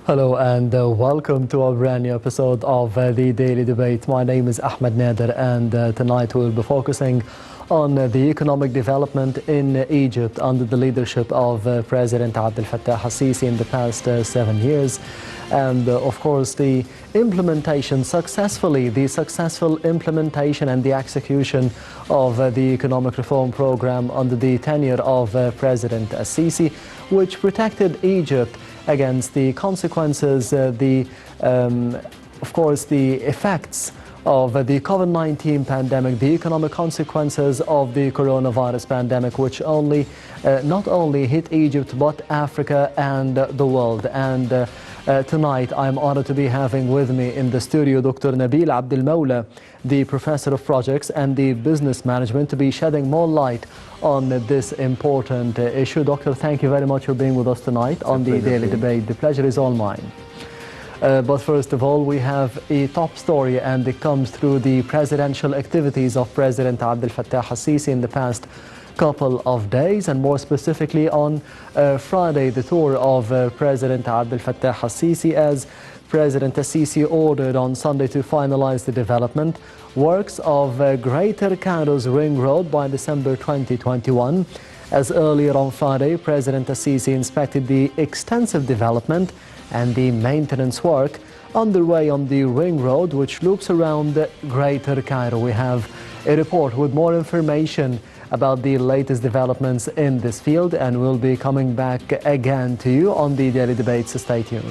Hello and welcome to a brand new episode of the Daily Debate. My name is Ahmed Nader, and tonight we'll be focusing on the economic development in Egypt under the leadership of President Abdel al-Sisi in the past 7 years. And of course the successful implementation and the execution of the economic reform program under the tenure of President al-Sisi, which protected Egypt against the consequences, of course, the effects of the COVID-19 pandemic, the economic consequences of the coronavirus pandemic, which not only hit Egypt, but Africa and the world. And tonight, I'm honored to be having with me in the studio Dr. Nabil Abdel Moula, the Professor of Projects and the Business Management, to be shedding more light on this important issue. Doctor, thank you very much for being with us tonight on the Daily Debate. The pleasure is all mine. But first of all, we have a top story, and it comes through the presidential activities of President Abdel al-Sisi in the past couple of days, and more specifically on Friday, the tour of President Abdel al-Sisi, as President al-Sisi ordered on Sunday to finalize the development works of Greater Cairo's Ring Road by December 2021. As earlier on Friday, President al-Sisi inspected the extensive development and the maintenance work underway on the Ring Road, which loops around Greater Cairo. We have a report with more information about the latest developments in this field, and we'll be coming back again to you on the Daily Debate, so stay tuned.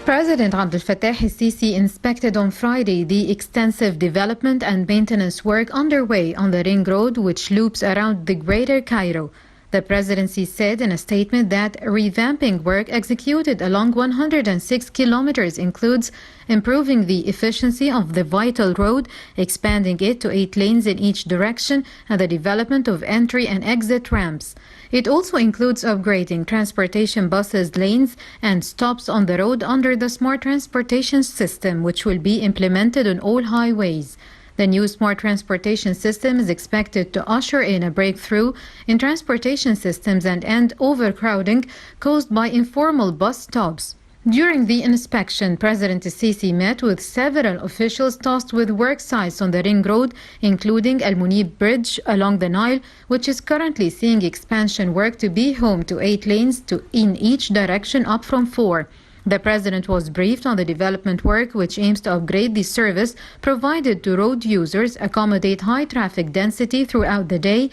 President Abdel al-Sisi inspected on Friday the extensive development and maintenance work underway on the Ring Road, which loops around the Greater Cairo. The presidency said in a statement that revamping work executed along 106 kilometers includes improving the efficiency of the vital road, expanding it to 8 lanes in each direction, and the development of entry and exit ramps. It also includes upgrading transportation buses lanes and stops on the road under the smart transportation system, which will be implemented on all highways. The new smart transportation system is expected to usher in a breakthrough in transportation systems and end overcrowding caused by informal bus stops. During the inspection, President al-Sisi met with several officials tasked with work sites on the Ring Road, including Al Munib Bridge along the Nile, which is currently seeing expansion work to be home to 8 lanes in each direction, up from 4. The president was briefed on the development work, which aims to upgrade the service provided to road users, accommodate high traffic density throughout the day,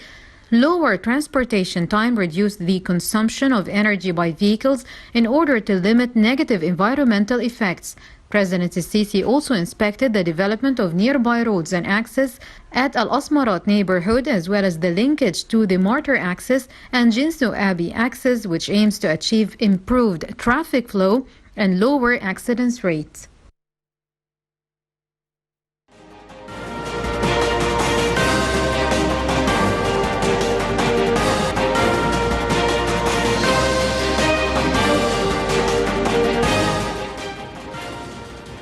lower transportation time, reduce the consumption of energy by vehicles in order to limit negative environmental effects. President al-Sisi also inspected the development of nearby roads and access at Al-Asmarat neighborhood, as well as the linkage to the Martyr axis and Jinsu Abi axis, which aims to achieve improved traffic flow and lower accidents rates.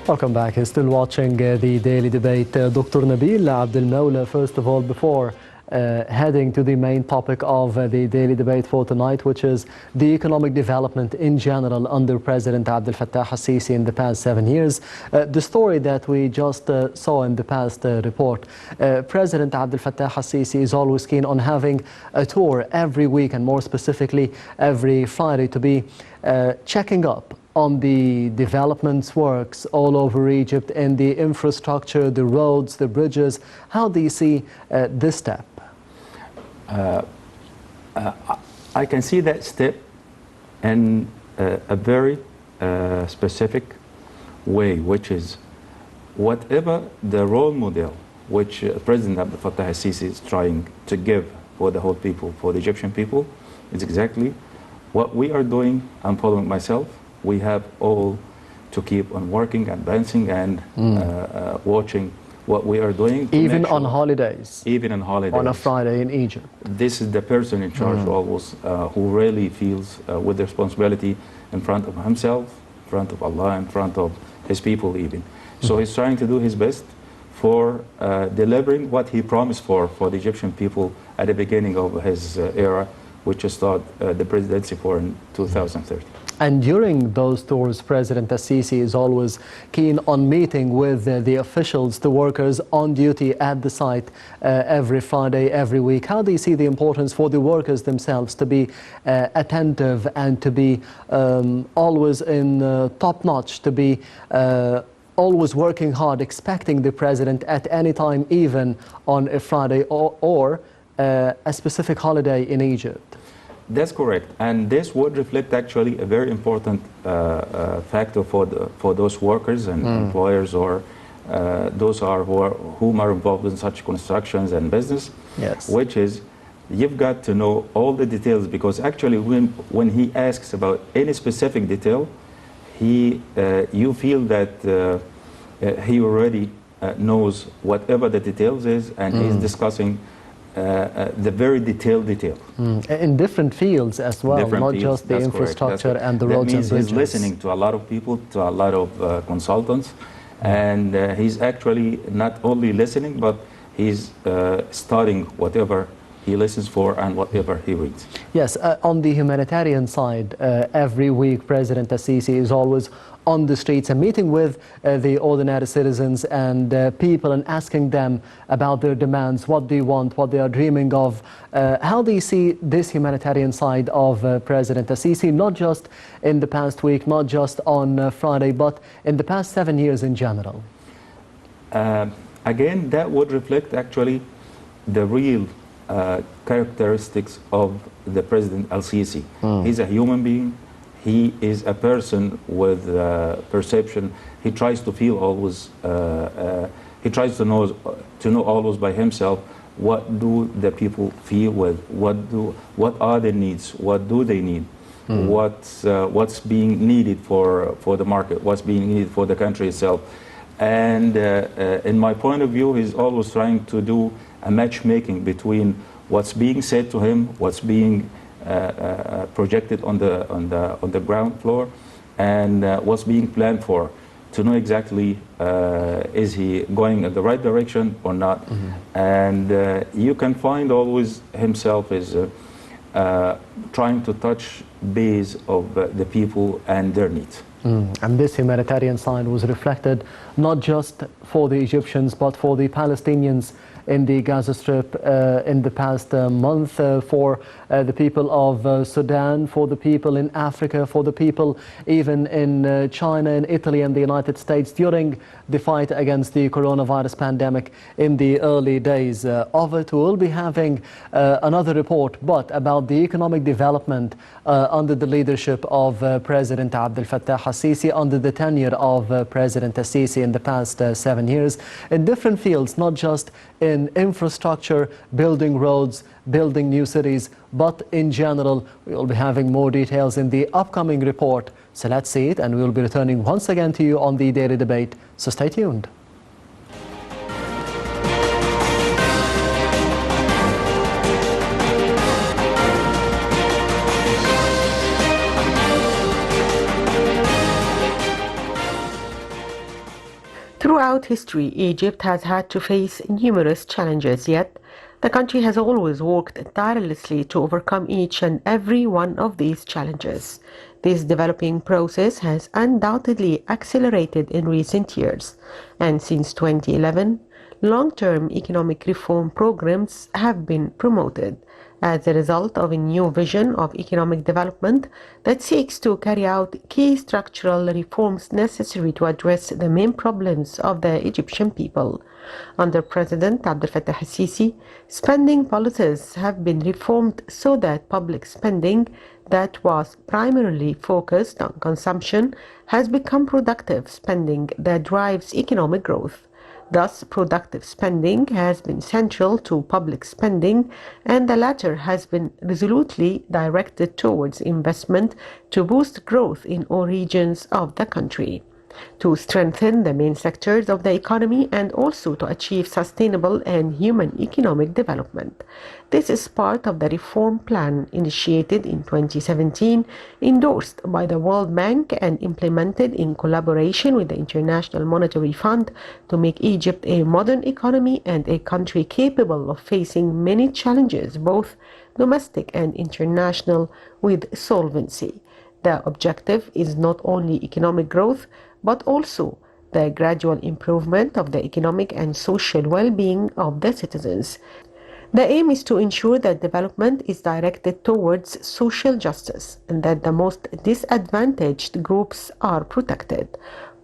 Welcome back. You're still watching the Daily Debate. Dr. Nabil Abdel Moula, first of all, before heading to the main topic of the Daily Debate for tonight, which is the economic development in general under President Abdel al-Sisi in the past 7 years. The story that we just saw in the past report, President Abdel al-Sisi is always keen on having a tour every week, and more specifically every Friday, to be checking up on the developments works all over Egypt, in the infrastructure, the roads, the bridges. How do you see this step? I can see that step in a very specific way, which is whatever the role model which President Abdel al-Sisi is trying to give for the whole people, for the Egyptian people, is exactly what we are doing. I'm following myself. We have all to keep on working, advancing, and watching what we are doing. Even on holidays. Even on holidays. On a Friday in Egypt. This is the person in charge always who really feels with the responsibility in front of himself, in front of Allah, in front of his people even. So he's trying to do his best for delivering what he promised for the Egyptian people at the beginning of his era, which is the presidency for in 2030. And during those tours, President Al-Sisi is always keen on meeting with the officials, the workers on duty at the site every Friday, every week. How do you see the importance for the workers themselves to be attentive and to be always in top-notch, to be always working hard, expecting the president at any time, even on a Friday or a specific holiday in Egypt? That's correct, and this would reflect actually a very important factor for those workers and employers, or those whom are involved in such constructions and business. Yes. Which is, you've got to know all the details, because actually when he asks about any specific detail, you feel that he already knows whatever the details is, and he's discussing the very detailed detail. In different fields as well, not just the infrastructure and the roads and bridges. That means he's listening to a lot of people, to a lot of consultants, and he's actually not only listening, but he's studying whatever he listens for and whatever he reads. Yes, on the humanitarian side, every week President Al-Sisi is always on the streets and meeting with the ordinary citizens and people and asking them about their demands, what they want, what they are dreaming of. How do you see this humanitarian side of President Al-Sisi, not just in the past week, not just on Friday, but in the past 7 years in general? Again, that would reflect actually the real characteristics of the President Al-Sisi. He's a human being. He is a person with perception. He tries to feel always, he tries to know always by himself what do the people feel with, what are their needs, what do they need, what's being needed for the market, what's being needed for the country itself. And in my point of view, he's always trying to do a matchmaking between what's being said to him, what's being projected on the ground floor, and what's being planned for, to know exactly is he going in the right direction or not. And you can find always himself is trying to touch base of the people and their needs. And this humanitarian side was reflected not just for the Egyptians but for the Palestinians in the Gaza Strip in the past month, for the people of Sudan, for the people in Africa, for the people even in China and Italy and the United States during the fight against the coronavirus pandemic in the early days of it. We'll be having another report, but about the economic development under the leadership of President Abdel Al-Sisi, under the tenure of President Al-Sisi in the past 7 years, in different fields, not just in infrastructure, building roads, building new cities, but in general. We will be having more details in the upcoming report. So let's see it, and we will be returning once again to you on the Daily Debate. So stay tuned. Throughout history, Egypt has had to face numerous challenges, yet the country has always worked tirelessly to overcome each and every one of these challenges. This developing process has undoubtedly accelerated in recent years, and since 2011, long-term economic reform programs have been promoted as a result of a new vision of economic development that seeks to carry out key structural reforms necessary to address the main problems of the Egyptian people. Under President Abdel Al-Sisi, spending policies have been reformed so that public spending that was primarily focused on consumption has become productive spending that drives economic growth. Thus, productive spending has been central to public spending, and the latter has been resolutely directed towards investment to boost growth in all regions of the country. to strengthen the main sectors of the economy and also to achieve sustainable and human economic development. This is part of the reform plan initiated in 2017, endorsed by the World Bank and implemented in collaboration with the International Monetary Fund to make Egypt a modern economy and a country capable of facing many challenges, both domestic and international, with solvency. The objective is not only economic growth, but also the gradual improvement of the economic and social well-being of the citizens. The aim is to ensure that development is directed towards social justice and that the most disadvantaged groups are protected.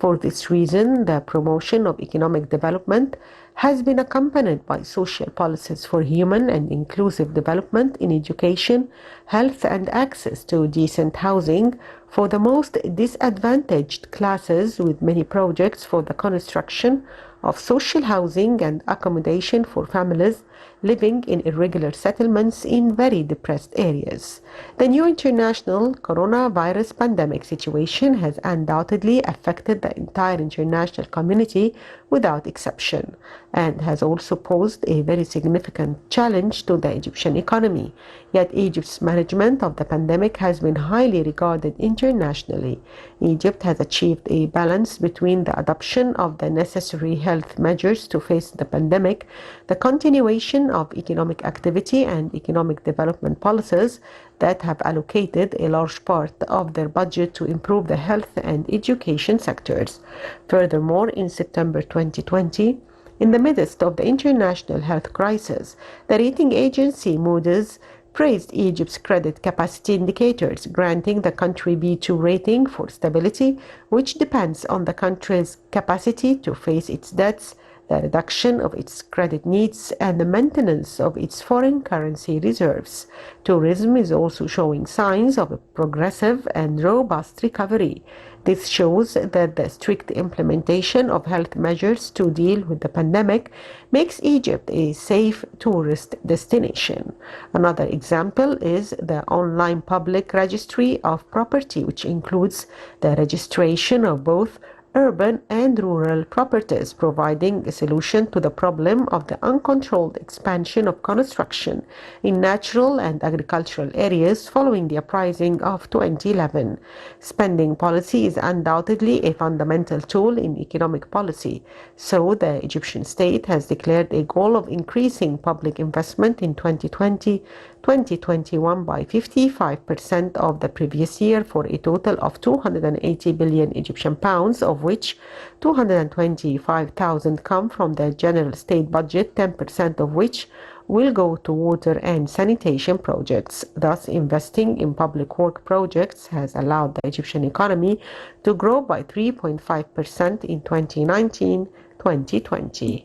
For this reason, the promotion of economic development has been accompanied by social policies for human and inclusive development in education, health, and access to decent housing for the most disadvantaged classes, with many projects for the construction of social housing and accommodation for families living in irregular settlements in very depressed areas. The new international coronavirus pandemic situation has undoubtedly affected the entire international community without exception, and has also posed a very significant challenge to the Egyptian economy. Yet Egypt's management of the pandemic has been highly regarded internationally. Egypt has achieved a balance between the adoption of the necessary health measures to face the pandemic, the continuation of economic activity, and economic development policies that have allocated a large part of their budget to improve the health and education sectors. Furthermore, in September 2020, in the midst of the international health crisis, the rating agency Moody's praised Egypt's credit capacity indicators, granting the country B2 rating for stability, which depends on the country's capacity to face its debts, the reduction of its credit needs, and the maintenance of its foreign currency reserves. Tourism is also showing signs of a progressive and robust recovery. This shows that the strict implementation of health measures to deal with the pandemic makes Egypt a safe tourist destination. Another example is the online public registry of property, which includes the registration of both urban and rural properties, providing a solution to the problem of the uncontrolled expansion of construction in natural and agricultural areas following the uprising of 2011. Spending policy is undoubtedly a fundamental tool in economic policy, so the Egyptian state has declared a goal of increasing public investment in 2020-2021 by 55% of the previous year, for a total of 280 billion Egyptian pounds, of which 225,000 come from the general state budget, 10% of which will go to water and sanitation projects. Thus, investing in public work projects has allowed the Egyptian economy to grow by 3.5% in 2019-2020.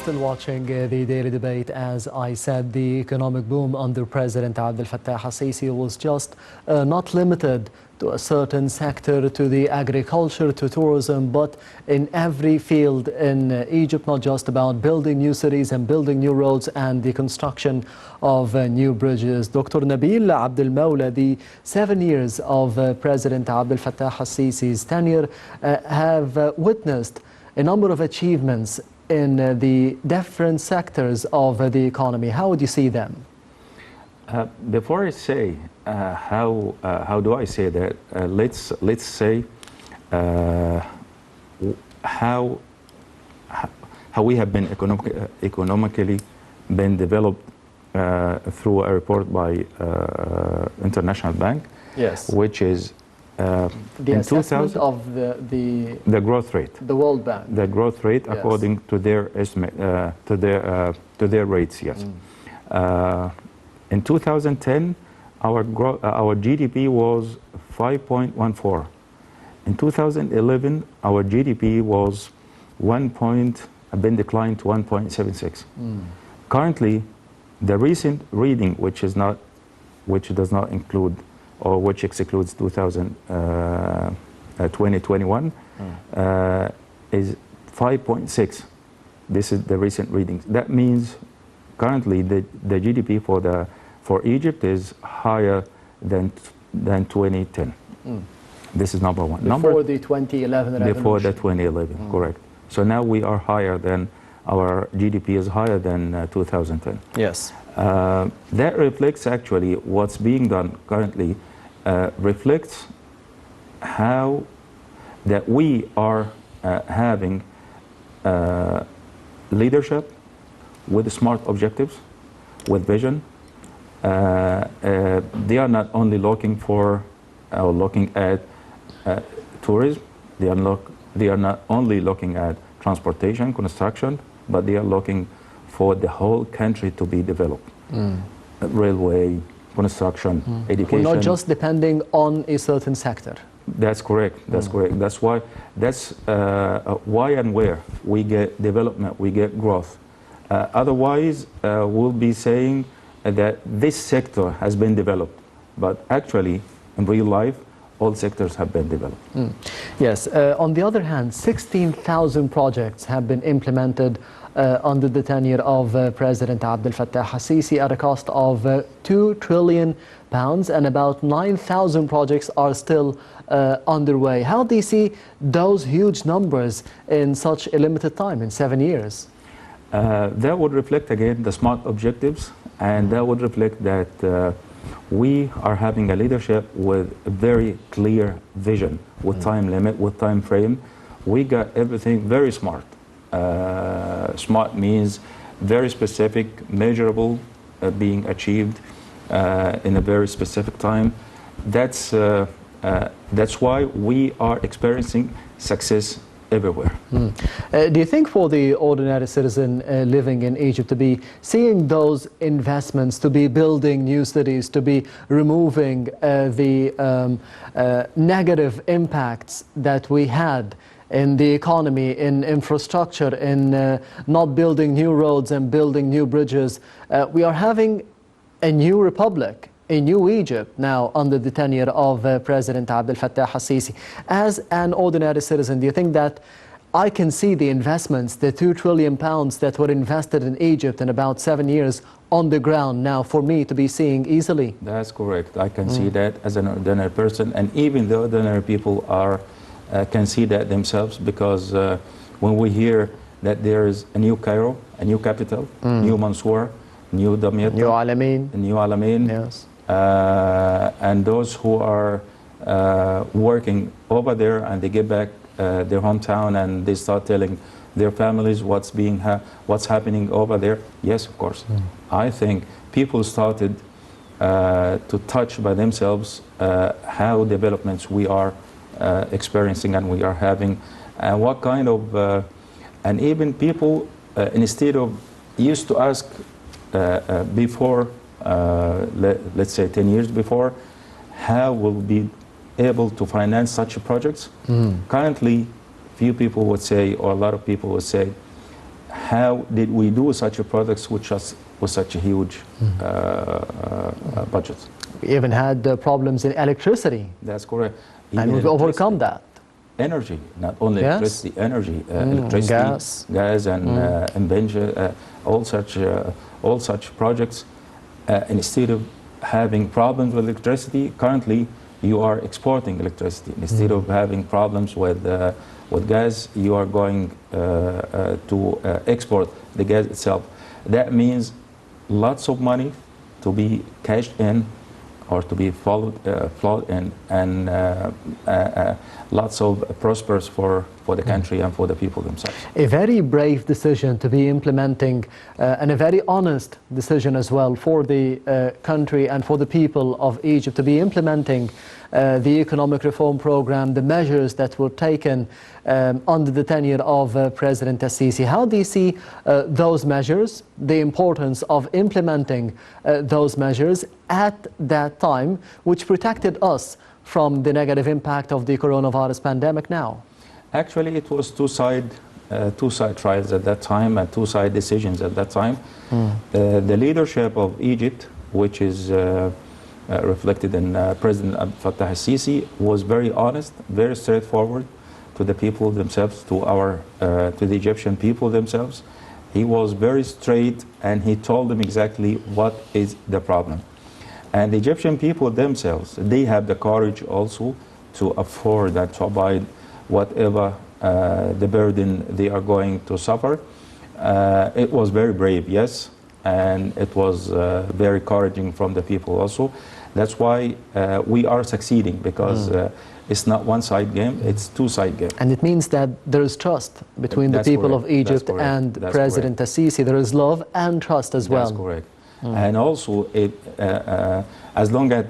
Still watching the daily debate. As I said, the economic boom under President Abdel al-Sisi was just not limited to a certain sector, to the agriculture, to tourism, but in every field in Egypt, not just about building new cities and building new roads and the construction of new bridges. Dr. Nabil Abdel Moula, the 7 years of President Abdel al-Sisi's tenure have witnessed a number of achievements in the different sectors of the economy. How would you see them? Before I say how do I say that, let's say how we have been economically been developed through a report by International Bank, yes, which is the assessment of the growth rate, the World Bank, the growth rate, yes, according to their estimate, to their rates. Yes. In 2010, our GDP was 5.14. In 2011, our GDP was been declined to 1.76. Currently, the recent reading, which does not include, or which excludes 2020, 2021 is 5.6. This is the recent readings. That means currently the GDP for Egypt is higher than 2010. This is number one. Before the 2011 revolution. Before the 2011, correct. So now we are higher than, our GDP is higher than 2010. Yes. That reflects actually what's being done currently, reflects how that we are having leadership with smart objectives, with vision. They are not only looking for or looking at tourism. They are not only looking at transportation, construction, but they are looking for the whole country to be developed. Railway, construction, education. We're not just depending on a certain sector. That's correct. That's correct. That's why. That's why and where we get development, we get growth. Otherwise, we'll be saying that this sector has been developed, but actually, in real life, all sectors have been developed. Yes. On the other hand, 16,000 projects have been implemented under the tenure of President Abdel al-Sisi at a cost of £2 trillion, and about 9,000 projects are still underway. How do you see those huge numbers in such a limited time, in 7 years? That would reflect again the smart objectives, and that would reflect that we are having a leadership with a very clear vision, with time limit, with time frame. We got everything very smart. Smart means very specific, measurable, being achieved in a very specific time. That's why we are experiencing success everywhere. Do you think for the ordinary citizen living in Egypt to be seeing those investments, to be building new cities, to be removing the negative impacts that we had in the economy, in infrastructure, in not building new roads and building new bridges, we are having a new republic, a new Egypt now under the tenure of President Abdel al-Sisi. As an ordinary citizen, do you think that I can see the investments, the £2 trillion that were invested in Egypt in about 7 years on the ground now for me to be seeing easily? That's correct. I can see that as an ordinary person, and even the ordinary people can see that themselves, because when we hear that there is a new Cairo, a new capital, new Mansour, new Damietta, new Alamein, yes. And those who are working over there and they get back their hometown and they start telling their families what's happening over there. Yes, of course. I think people started to touch by themselves how developments we are experiencing and we are having, and what kind of, and even people instead of used to ask before, let's say 10 years before, how will we be able to finance such projects? Currently, few people would say, or a lot of people would say, how did we do such a project with such a huge budget? We even had problems in electricity. That's correct. And we've overcome that. Energy, not only electricity, energy, electricity, gas and invention, all such projects. Instead of having problems with electricity, currently you are exporting electricity. Instead of having problems with gas, you are going to export the gas itself. That means lots of money to be cashed in or to be flowed in, and lots of prosperous for the country and for the people themselves. A very brave decision to be implementing, and a very honest decision as well for the country and for the people of Egypt to be implementing the economic reform program, the measures that were taken under the tenure of President al-Sisi. How do you see those measures, the importance of implementing those measures at that time, which protected us from the negative impact of the coronavirus pandemic now? Actually, it was two-side trials at that time and two-side decisions at that time. The leadership of Egypt, which is reflected in President Abdel Fattah al-Sisi, was very honest, very straightforward to the people themselves, to the Egyptian people themselves. He was very straight, and he told them exactly what is the problem. And the Egyptian people themselves, they have the courage also to afford and to abide whatever the burden they are going to suffer. It was very brave, yes, and it was very encouraging from the people also. That's why we are succeeding, because it's not one-side game, it's two-side game. And it means that there is trust between the people of Egypt and President al-Sisi. There is love and trust as well. That's correct. And also, as long as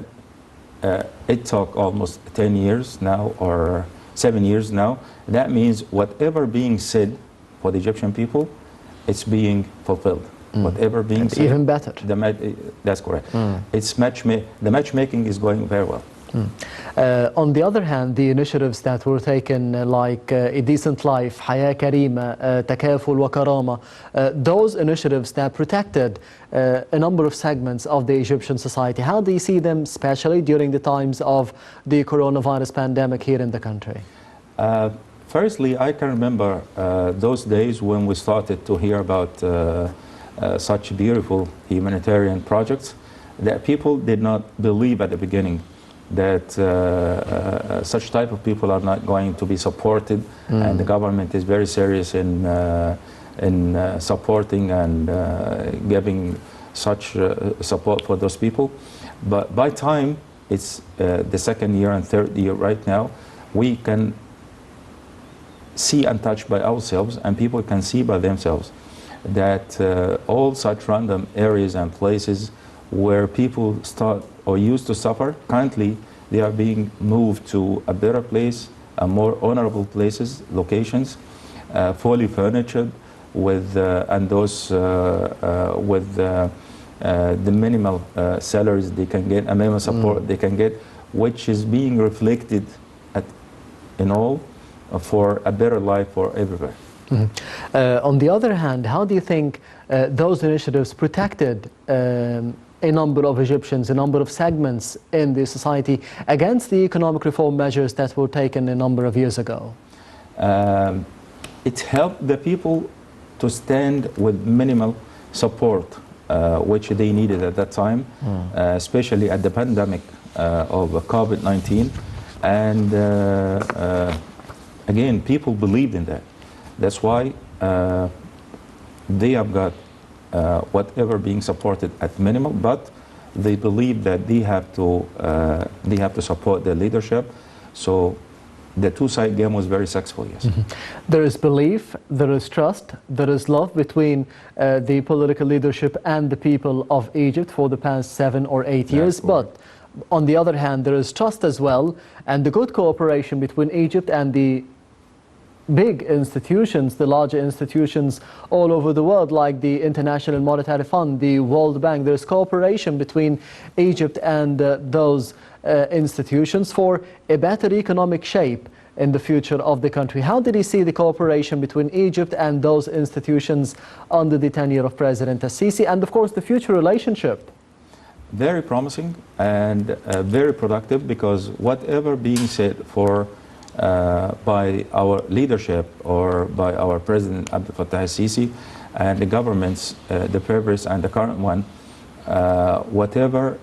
it took almost 10 years now, or 7 years now, that means whatever being said for the Egyptian people, it's being fulfilled. Whatever being said, even better. That's correct. The matchmaking is going very well. On the other hand, the initiatives that were taken, like A Decent Life, Haya Karima, Takaful wa Karama, those initiatives that protected a number of segments of the Egyptian society, how do you see them, especially during the times of the coronavirus pandemic here in the country? Firstly, I can remember those days when we started to hear about such beautiful humanitarian projects, that people did not believe at the beginning that such type of people are not going to be supported, and the government is very serious in supporting and giving such support for those people. But by time it's the second year and third year right now, we can see and touch by ourselves, and people can see by themselves, that all such random areas and places where people start or used to suffer, currently they are being moved to a better place, a more honorable places, locations, fully furnished with and those with the minimal salaries they can get, a minimal support they can get, which is being reflected in all for a better life for everywhere. On the other hand, how do you think those initiatives protected a number of Egyptians, a number of segments in the society against the economic reform measures that were taken a number of years ago? It helped the people to stand with minimal support, which they needed at that time, especially at the pandemic of COVID-19. And again, people believed in that. That's why they have got whatever being supported at minimal, but they believe that they have to support their leadership. So the two-side game was very successful, yes. There is belief, there is trust, there is love between the political leadership and the people of Egypt for the past 7 or 8 years. But on the other hand, there is trust as well, and the good cooperation between Egypt and the big institutions, the larger institutions all over the world, like the International Monetary Fund, the World Bank. There's cooperation between Egypt and those institutions for a better economic shape in the future of the country. How did you see the cooperation between Egypt and those institutions under the tenure of President al-Sisi, and of course the future relationship? Very promising and very productive, because whatever being said by our leadership or by our President Abdel Fattah al-Sisi and the governments, the previous and the current one, whatever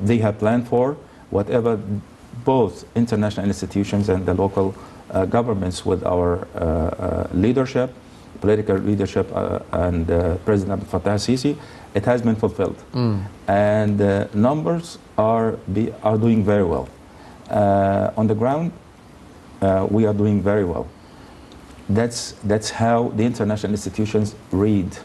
they have planned for, whatever both international institutions and the local governments with our leadership, political leadership and President Abdel Fattah al-Sisi, it has been fulfilled. And numbers are doing very well. On the ground, we are doing very well. That's how the international institutions read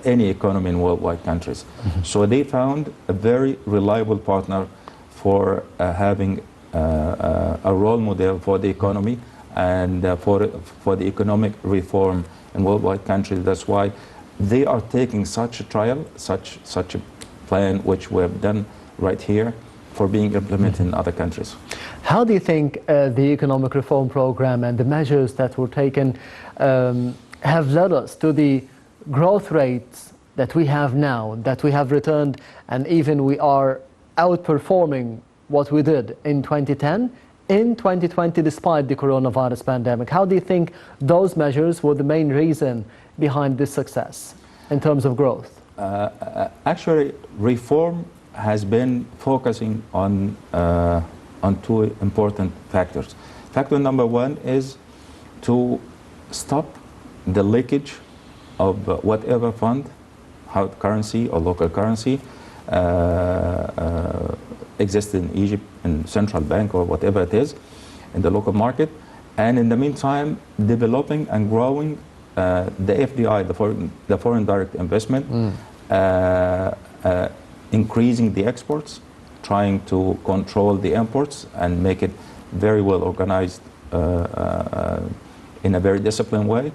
any economy in worldwide countries. So they found a very reliable partner for having a role model for the economy and for the economic reform in worldwide countries. That's why they are taking such a trial, such a plan, which we have done right here, for being implemented in other countries. How do you think the economic reform program and the measures that were taken have led us to the growth rates that we have now, that we have returned, and even we are outperforming what we did in 2010 in 2020 despite the coronavirus pandemic. How do you think those measures were the main reason behind this success in terms of growth? Actually, reform has been focusing on two important factors. Factor number one is to stop the leakage of whatever fund, hard currency or local currency, exists in Egypt, in central bank or whatever it is, in the local market, and in the meantime, developing and growing the FDI, the foreign direct investment, increasing the exports, trying to control the imports and make it very well organized in a very disciplined way.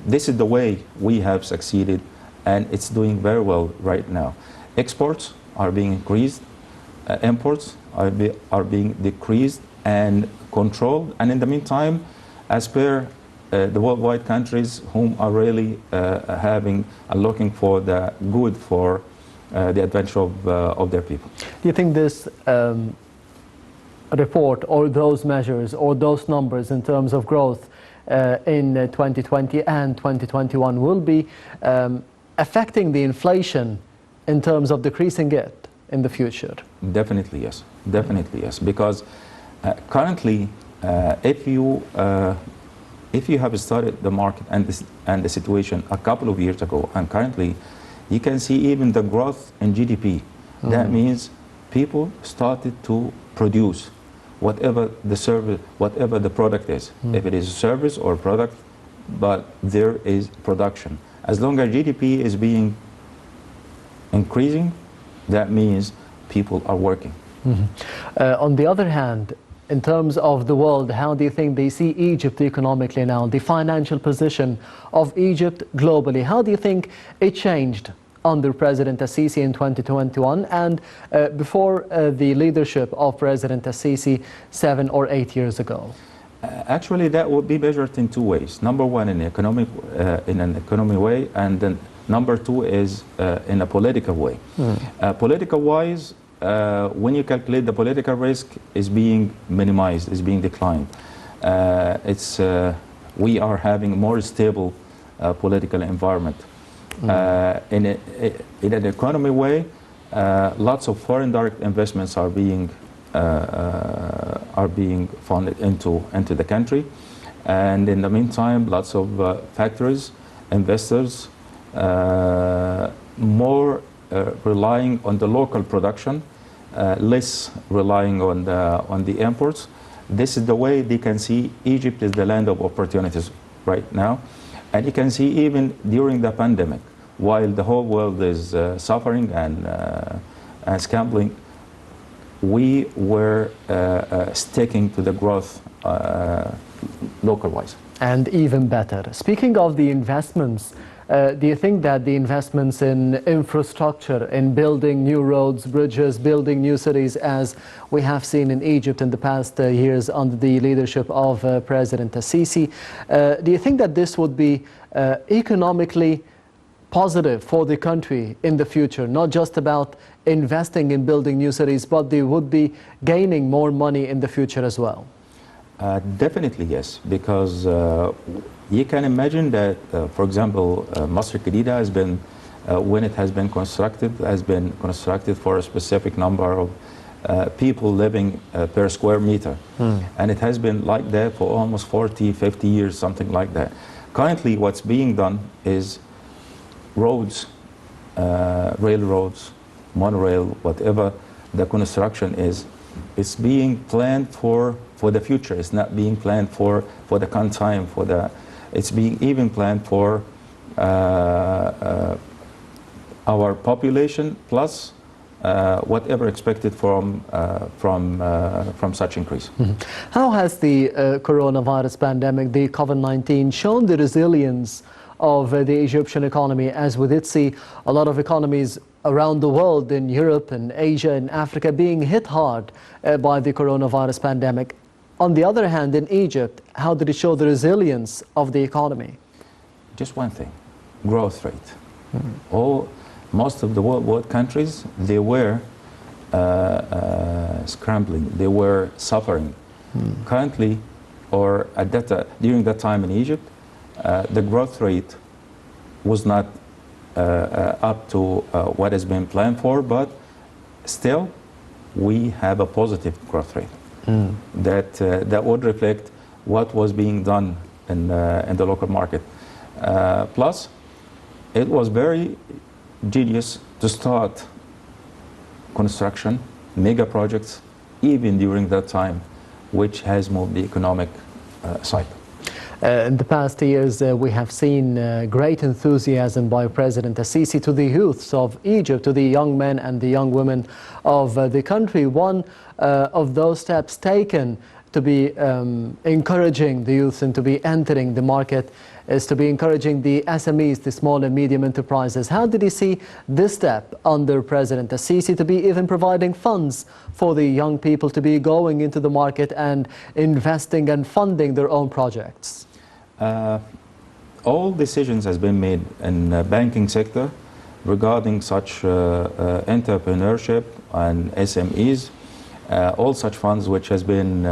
This is the way we have succeeded, and it's doing very well right now. Exports are being increased, imports are being decreased and controlled, and in the meantime, as per the worldwide countries whom are really having and looking for the good for the advantage of their people. Do you think this report or those measures or those numbers in terms of growth in 2020 and 2021 will be affecting the inflation in terms of decreasing it in the future? Definitely yes. Definitely yes. Because currently, if you have studied the market and the situation a couple of years ago and currently, you can see even the growth in GDP. That means people started to produce whatever the service, whatever the product is. If it is a service or product, but there is production. As long as GDP is being increasing, that means people are working. On the other hand, in terms of the world, how do you think they see Egypt economically now? The financial position of Egypt globally, how do you think it changed under President Al-Sisi in 2021 and before the leadership of President Al-Sisi 7 or 8 years ago? Actually, that would be measured in two ways. Number one, in an economic way, and then number two is in a political way. Political-wise, when you calculate the political risk is being minimized, is being declined. We are having a more stable political environment. In an economy way, lots of foreign direct investments are being funded into the country, and in the meantime, lots of factories, investors, more relying on the local production, less relying on the imports. This is the way they can see Egypt is the land of opportunities right now. And you can see even during the pandemic, while the whole world is suffering and scrambling, we were sticking to the growth local-wise. And even better. Speaking of the investments, do you think that the investments in infrastructure, in building new roads, bridges, building new cities, as we have seen in Egypt in the past years under the leadership of President Al-Sisi, do you think that this would be economically positive for the country in the future? Not just about investing in building new cities, but they would be gaining more money in the future as well? Definitely yes, because you can imagine that, for example, Masr Al-Jadida has been, when it has been constructed for a specific number of people living per square meter. And it has been like that for almost 40, 50 years, something like that. Currently, what's being done is roads, railroads, monorail, whatever the construction is, it's being planned for the future. It's not being planned for the current time, it's being even planned for our population plus whatever expected from such increase. How has the coronavirus pandemic, the COVID-19, shown the resilience of the Egyptian economy, as we did see a lot of economies around the world, in Europe and Asia and Africa, being hit hard by the coronavirus pandemic? On the other hand, in Egypt, how did it show the resilience of the economy? Just one thing, growth rate. Most of the world countries, they were scrambling. They were suffering. Currently, or at during that time in Egypt, the growth rate was not up to what has been planned for, but still we have a positive growth rate that would reflect what was being done in the local market. Plus, it was very genius to start construction, mega projects, even during that time, which has moved the economic side. In the past years, we have seen great enthusiasm by President Al-Sisi to the youths of Egypt, to the young men and the young women of the country. One of those steps taken to be encouraging the youth and to be entering the market is to be encouraging the SMEs, the small and medium enterprises. How did you see this step under President Al-Sisi to be even providing funds for the young people to be going into the market and investing and funding their own projects? All decisions has been made in the banking sector regarding such entrepreneurship and SMEs. All such funds which has been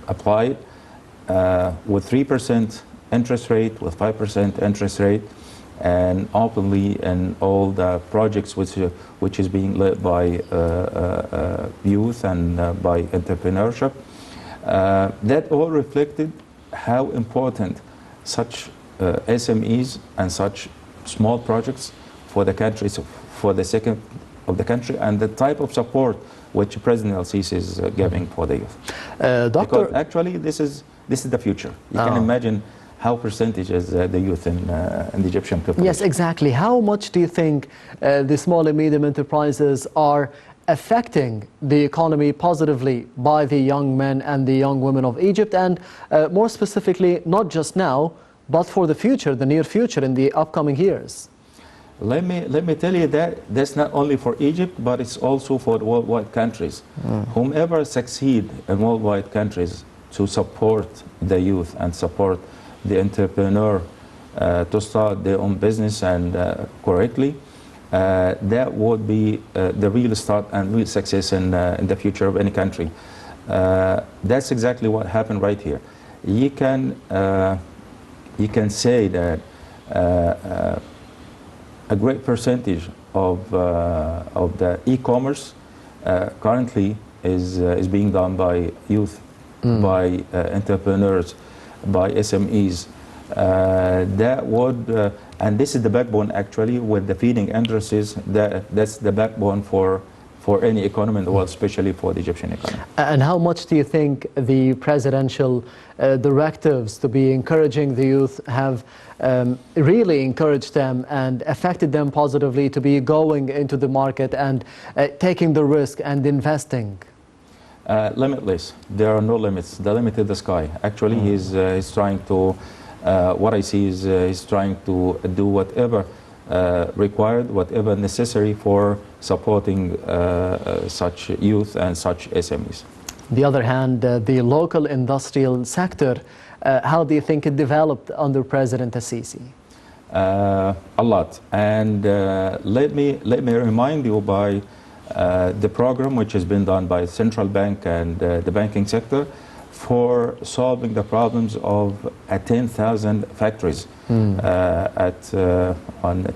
applied with 3% interest rate, with 5% interest rate, and openly in all the projects which is being led by youth and by entrepreneurship. That all reflected how important such SMEs and such small projects for the country, for the second of the country, and the type of support which President Al-Sisi is giving for the youth. Because actually this is the future. You can imagine how percentage is the youth in the Egyptian population. Yes, exactly. How much do you think the small and medium enterprises are affecting the economy positively by the young men and the young women of Egypt, and more specifically, not just now, but for the future, the near future, in the upcoming years? Let me tell you that that's not only for Egypt, but it's also for the worldwide countries. Whomever succeed in worldwide countries to support the youth and support the entrepreneur to start their own business and correctly, that would be the real start and real success in the future of any country. That's exactly what happened right here. You can say that a great percentage of the e-commerce currently is being done by youth, by entrepreneurs, by SMEs. That would, and this is the backbone actually with the feeding industries. That's the backbone for any economy in the world, especially for the Egyptian economy. And how much do you think the presidential directives to be encouraging the youth have really encouraged them and affected them positively to be going into the market and taking the risk and investing? Limitless. There are no limits. The limit is the sky. Actually, he's trying to, what I see is he's trying to do whatever required, whatever necessary for supporting such youth and such SMEs. On the other hand, the local industrial sector, how do you think it developed under President Al-Sisi? A lot. And let me remind you by the program which has been done by Central Bank and the banking sector for solving the problems of 10,000 factories on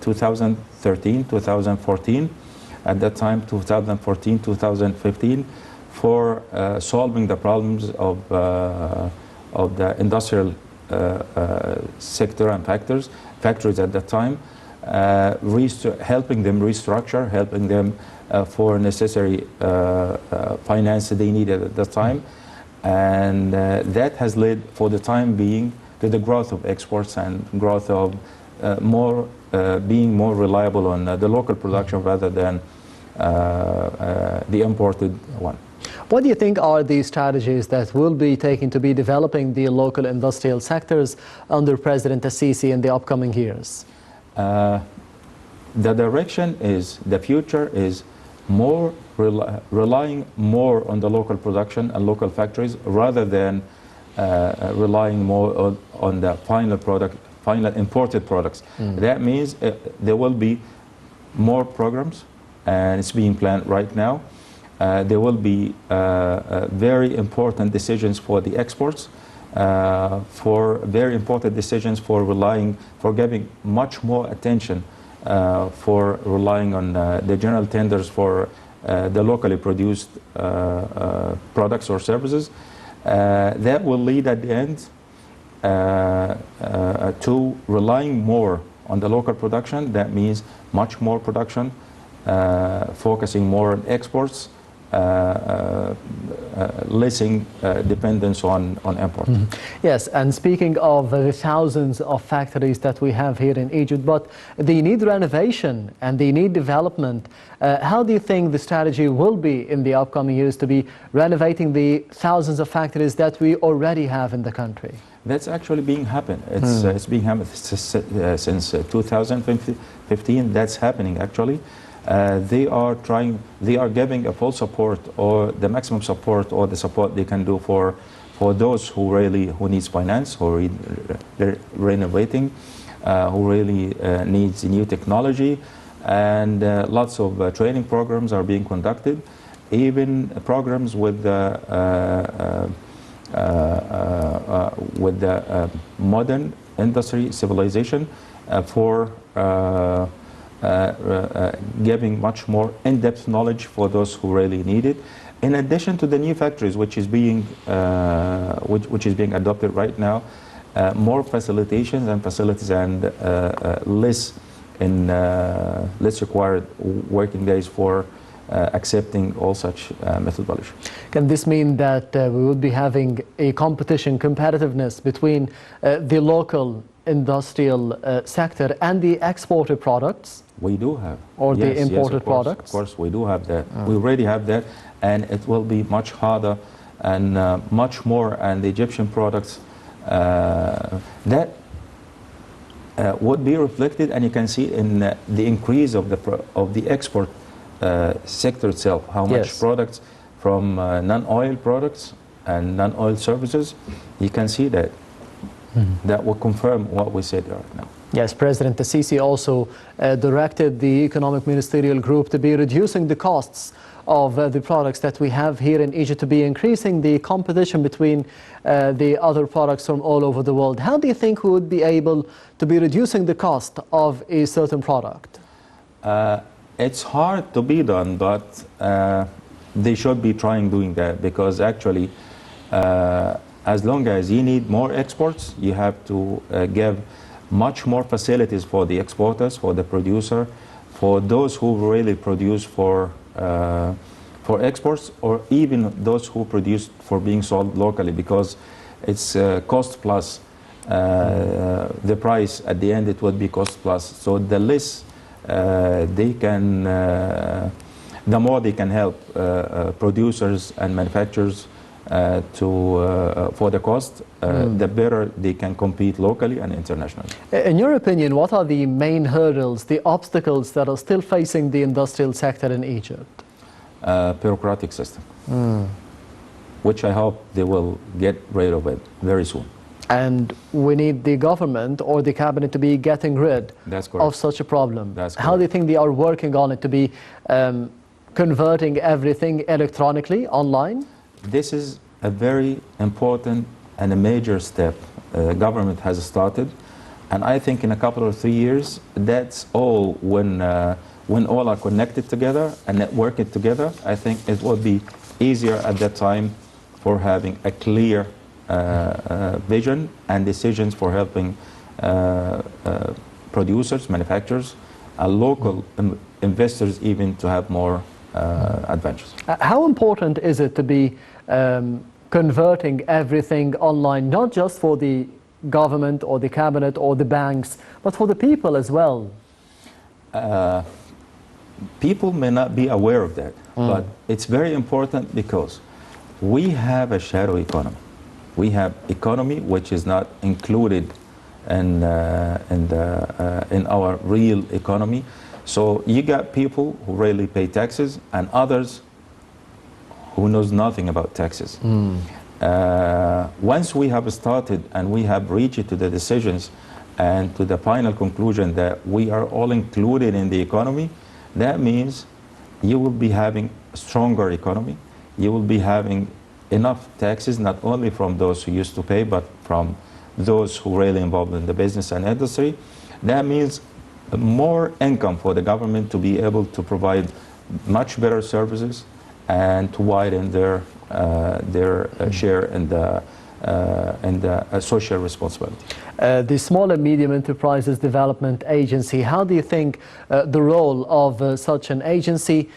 2013, 2014, at that time 2014, 2015, for solving the problems of the industrial sector and factories at that time, helping them restructure, helping them for necessary finance they needed at that time. And that has led, for the time being, to the growth of exports and growth of being more reliable on the local production rather than the imported one. What do you think are the strategies that will be taken to be developing the local industrial sectors under President Al-Sisi in the upcoming years? The direction is, the future is more relying more on the local production and local factories rather than relying more on the final imported products. That means there will be more programs, and it's being planned right now. There will be very important decisions for the exports, for very important decisions for giving much more attention for relying on the general tenders for the locally produced products or services. That will lead at the end to relying more on the local production. That means much more production, focusing more on exports, lessen dependence on import. Yes, and speaking of the thousands of factories that we have here in Egypt, but they need renovation and they need development. How do you think the strategy will be in the upcoming years to be renovating the thousands of factories that we already have in the country? That's actually being happened. It's being happened since 2015. That's happening actually. They are giving a full support or the maximum support or the support they can do for those who needs finance, who they're renovating, who really needs new technology, and lots of training programs are being conducted, even programs with the modern industry civilization for giving much more in-depth knowledge for those who really need it. In addition to the new factories, which is being adopted right now, more facilitations and facilities and less required working days for accepting all such methodology. Can this mean that we would be having a competitiveness between the local industrial sector and the exported products? We do have. Or the imported products? Of course, we do have that. We already have that, and it will be much harder and much more, and the Egyptian products that would be reflected, and you can see in the increase of the export sector itself, how much products from non-oil products and non-oil services, you can see that. That will confirm what we said right now. Yes, President Sisi also directed the Economic Ministerial Group to be reducing the costs of the products that we have here in Egypt, to be increasing the competition between the other products from all over the world. How do you think we would be able to be reducing the cost of a certain product? It's hard to be done, but they should be trying doing that, because actually as long as you need more exports, you have to give much more facilities for the exporters, for the producer, for those who really produce for exports, or even those who produce for being sold locally, because it's cost plus. The price at the end, it would be cost plus. So the less they can, the more they can help producers and manufacturers for the cost, the better they can compete locally and internationally. In your opinion, what are the main hurdles, the obstacles that are still facing the industrial sector in Egypt? Bureaucratic system, which I hope they will get rid of it very soon. And we need the government or the cabinet to be getting rid of such a problem. How do you think they are working on it, to be converting everything electronically, online? This is a very important and a major step government has started, and I think in a couple or 3 years, that's all when all are connected together and networking together. I think it will be easier at that time for having a clear vision and decisions for helping producers, manufacturers, local investors even to have more advantages. How important is it to be converting everything online, not just for the government or the cabinet or the banks, but for the people as well? People may not be aware of that, but it's very important, because we have a shadow economy. We have economy which is not included in our real economy. So you got people who really pay taxes and others who knows nothing about taxes. Once we have started and we have reached to the decisions and to the final conclusion that we are all included in the economy, That means you will be having a stronger economy. You will be having enough taxes, not only from those who used to pay, but from those who really involved in the business and industry. That means more income for the government to be able to provide much better services and to widen their share in the social responsibility. The Small and Medium Enterprises Development Agency, how do you think the role of such an agency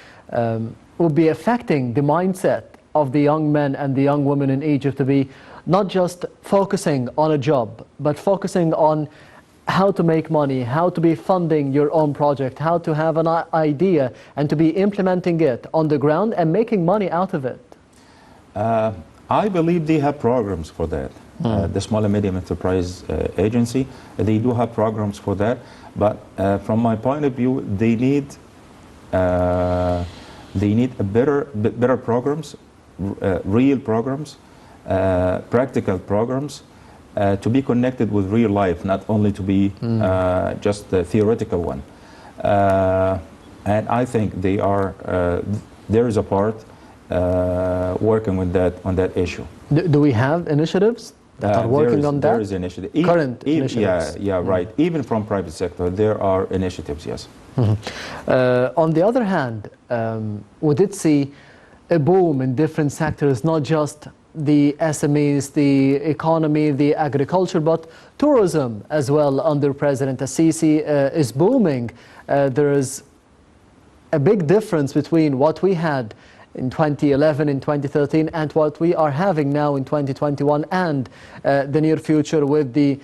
would be affecting the mindset of the young men and the young women in Egypt to be not just focusing on a job, but focusing on how to make money, how to be funding your own project, how to have an idea and to be implementing it on the ground and making money out of it? I believe they have programs for that. The Small and Medium Enterprise Agency, they do have programs for that, but from my point of view, they need a better programs, real programs, practical programs, to be connected with real life, not only to be just a theoretical one. And I think they are, there is a part working with that on that issue. Do we have initiatives that are working on that? There is initiative. Current initiatives? Yeah, right. Even from private sector, there are initiatives, yes. On the other hand, we did see a boom in different sectors, not just the SMEs, the economy, the agriculture, but tourism as well under President Al-Sisi is booming. There is a big difference between what we had in 2011, in 2013, and what we are having now in 2021 and the near future with the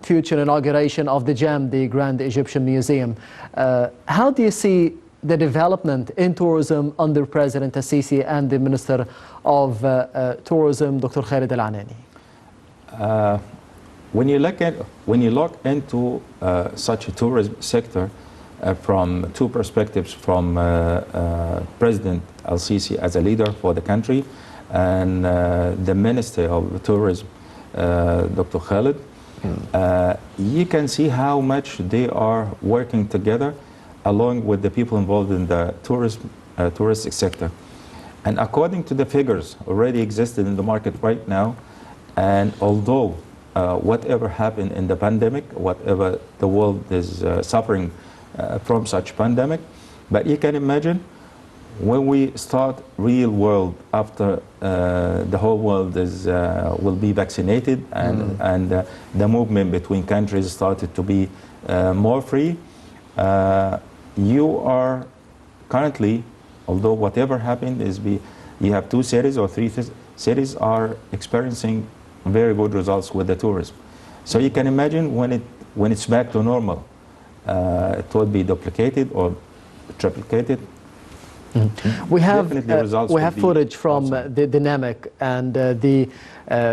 future inauguration of the GEM, the Grand Egyptian Museum. How do you see the development in tourism under President Al-Sisi and the Minister of Tourism, Dr. Khalid Al-Anani? When you look into such a tourism sector from two perspectives, from President Al-Sisi as a leader for the country and the Minister of Tourism, Dr. Khalid, you can see how much they are working together along with the people involved in the touristic sector. And according to the figures already existed in the market right now, and although whatever happened in the pandemic, whatever the world is suffering from such pandemic, but you can imagine when we start real world after the whole world is will be vaccinated and the movement between countries started to be more free. You are currently, although whatever happened is you have 2 cities or 3 cities are experiencing very good results with the tourism. So you can imagine when it's back to normal, it will be duplicated or triplicated. We have footage from the dynamic and the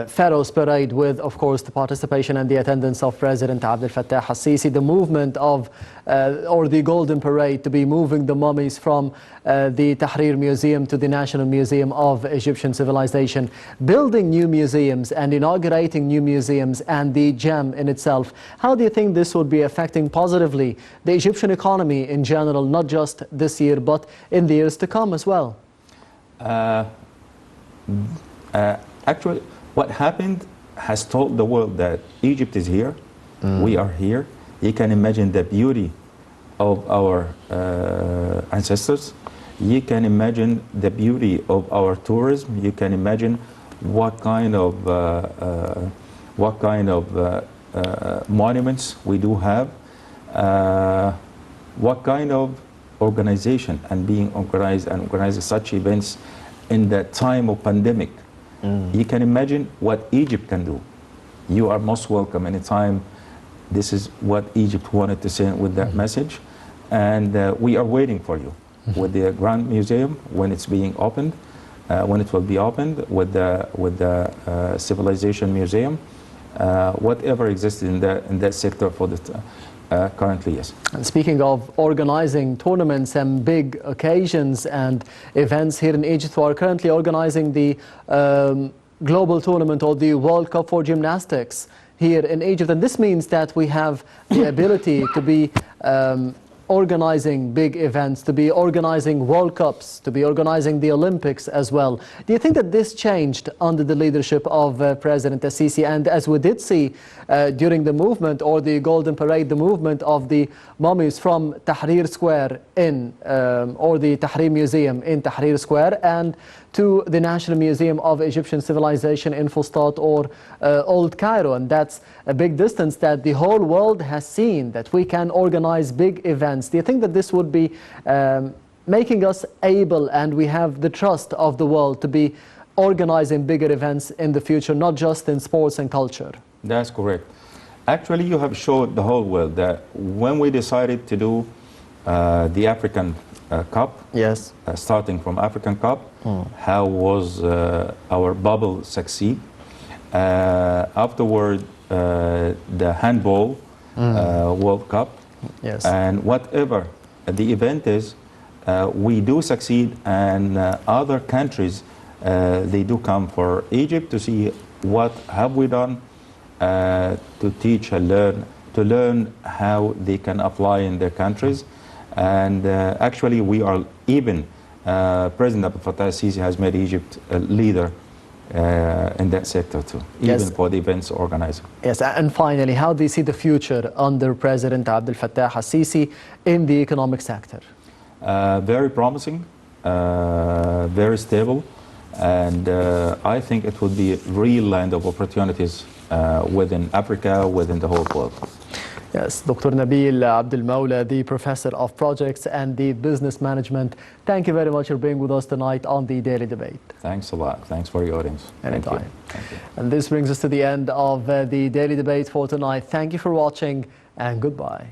Pharaoh's parade with, of course, the participation and the attendance of President Abdel Al-Sisi, the movement of, or the Golden Parade to be moving the mummies from the Tahrir Museum to the National Museum of Egyptian Civilization, building new museums and inaugurating new museums and the GEM in itself. How do you think this would be affecting positively the Egyptian economy in general, not just this year, but in the years to come as well? Actually, what happened has told the world that Egypt is here, we are here. You can imagine the beauty of our ancestors. You can imagine the beauty of our tourism. You can imagine what kind of monuments we do have, what kind of organization and being organized and organizing such events in the time of pandemic. You can imagine what Egypt can do. You are most welcome anytime. This is what Egypt wanted to say with that message, and we are waiting for you with the Grand Museum when it's being opened, when it will be opened, with the Civilization Museum, whatever exists in that sector for the currently, yes. And speaking of organizing tournaments and big occasions and events here in Egypt, we are currently organizing the global tournament or the World Cup for gymnastics here in Egypt. And this means that we have the ability to be organizing big events, to be organizing World Cups, to be organizing the Olympics as well. Do you think that this changed under the leadership of President Sisi? And as we did see during the movement or the Golden Parade, the movement of the mummies from Tahrir Square or the Tahrir Museum in Tahrir Square and to the National Museum of Egyptian Civilization in Fustat or Old Cairo. And that's a big distance that the whole world has seen, that we can organize big events. Do you think that this would be making us able, and we have the trust of the world to be organizing bigger events in the future, not just in sports and culture? That's correct. Actually, you have showed the whole world that when we decided to do the African Cup, yes, starting from African Cup, how was our bubble succeed? Afterward, the handball World Cup, yes, and whatever the event is, we do succeed, and other countries they do come for Egypt to see what have we done, to teach and learn how they can apply in their countries. And actually, we are even President Abdel Fattah Sisi has made Egypt a leader in that sector too, even yes, for the events organizing. Yes, and finally, how do you see the future under President Abdel Fattah Sisi in the economic sector? Very promising, very stable, and I think it would be a real land of opportunities within Africa, within the whole world. Yes, Dr. Nabil Abdel Moula, the Professor of Projects and the Business Management. Thank you very much for being with us tonight on the Daily Debate. Thanks a lot. Thanks for your audience. Anytime. Thank you. And this brings us to the end of the Daily Debate for tonight. Thank you for watching and goodbye.